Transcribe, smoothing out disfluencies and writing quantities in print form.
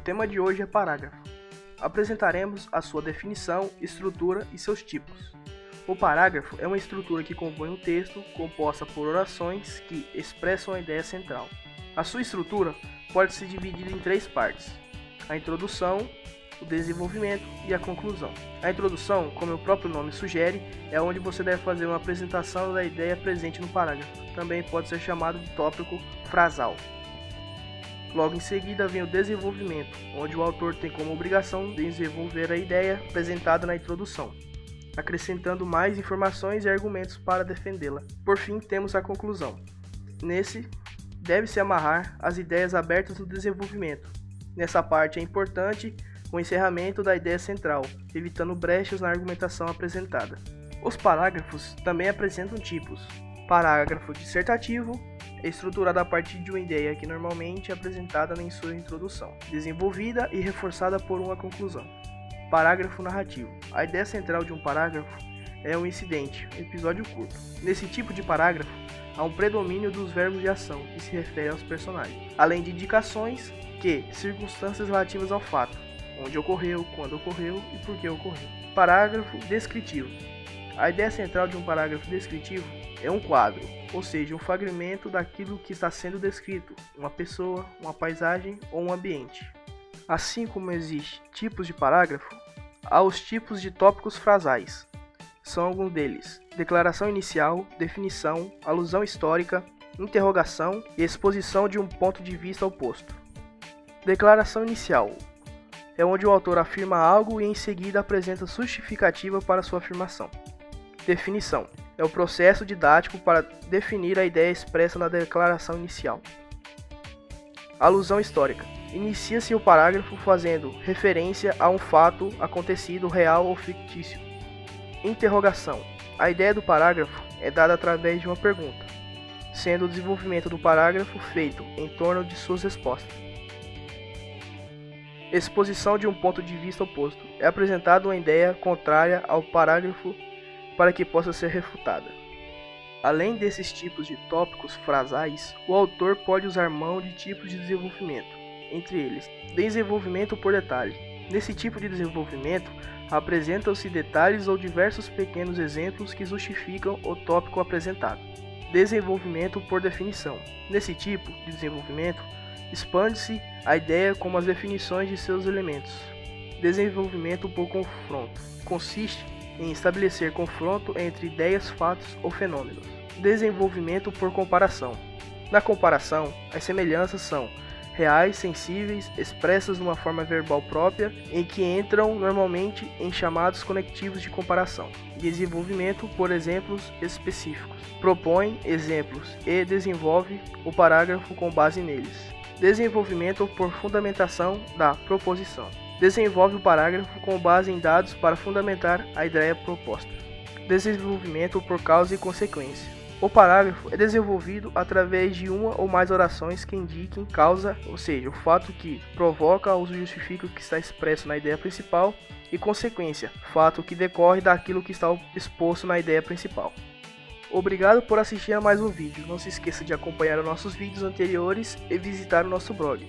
tema de hoje é parágrafo. Apresentaremos a sua definição, estrutura e seus tipos. O parágrafo é uma estrutura que compõe um texto composta por orações que expressam a ideia central. A sua estrutura pode ser dividida em três partes: a introdução, o desenvolvimento e a conclusão. A introdução, como o próprio nome sugere, é onde você deve fazer uma apresentação da ideia presente no parágrafo. Também pode ser chamado de tópico frasal. Logo em seguida vem o desenvolvimento, onde o autor tem como obrigação desenvolver a ideia apresentada na introdução, acrescentando mais informações e argumentos para defendê-la. Por fim, temos a conclusão. Nesse, deve-se amarrar as ideias abertas do desenvolvimento. Nessa parte é importante o encerramento da ideia central, evitando brechas na argumentação apresentada. Os parágrafos também apresentam tipos. Parágrafo dissertativo é estruturado a partir de uma ideia que normalmente é apresentada em sua introdução, desenvolvida e reforçada por uma conclusão. Parágrafo narrativo. A ideia central de um parágrafo é um incidente, episódio curto. Nesse tipo de parágrafo, há um predomínio dos verbos de ação, que se refere aos personagens, além de indicações que circunstâncias relativas ao fato, onde ocorreu, quando ocorreu e por que ocorreu. Parágrafo descritivo. A ideia central de um parágrafo descritivo é um quadro, ou seja, um fragmento daquilo que está sendo descrito, uma pessoa, uma paisagem ou um ambiente. Assim como existem tipos de parágrafo, há os tipos de tópicos frasais. São alguns deles: declaração inicial, definição, alusão histórica, interrogação e exposição de um ponto de vista oposto. Declaração inicial é onde o autor afirma algo e em seguida apresenta justificativa para sua afirmação. Definição é o processo didático para definir a ideia expressa na declaração inicial. Alusão histórica. Inicia-se o parágrafo fazendo referência a um fato acontecido real ou fictício. Interrogação. A ideia do parágrafo é dada através de uma pergunta, sendo o desenvolvimento do parágrafo feito em torno de suas respostas. Exposição de um ponto de vista oposto. É apresentada uma ideia contrária ao parágrafo para que possa ser refutada. Além desses tipos de tópicos frasais, o autor pode usar mão de tipos de desenvolvimento, entre eles, desenvolvimento por detalhe. Nesse tipo de desenvolvimento, apresentam-se detalhes ou diversos pequenos exemplos que justificam o tópico apresentado. Desenvolvimento por definição. Nesse tipo de desenvolvimento, expande-se a ideia como as definições de seus elementos. Desenvolvimento por confronto. Consiste em estabelecer confronto entre ideias, fatos ou fenômenos. Desenvolvimento por comparação. Na comparação, as semelhanças são reais, sensíveis, expressas numa forma verbal própria, em que entram normalmente em chamados conectivos de comparação. Desenvolvimento por exemplos específicos. Propõe exemplos e desenvolve o parágrafo com base neles. Desenvolvimento por fundamentação da proposição. Desenvolve o parágrafo com base em dados para fundamentar a ideia proposta. Desenvolvimento por causa e consequência. O parágrafo é desenvolvido através de uma ou mais orações que indiquem causa, ou seja, o fato que provoca ou justifica o que está expresso na ideia principal, e consequência, fato que decorre daquilo que está exposto na ideia principal. Obrigado por assistir a mais um vídeo. Não se esqueça de acompanhar os nossos vídeos anteriores e visitar o nosso blog.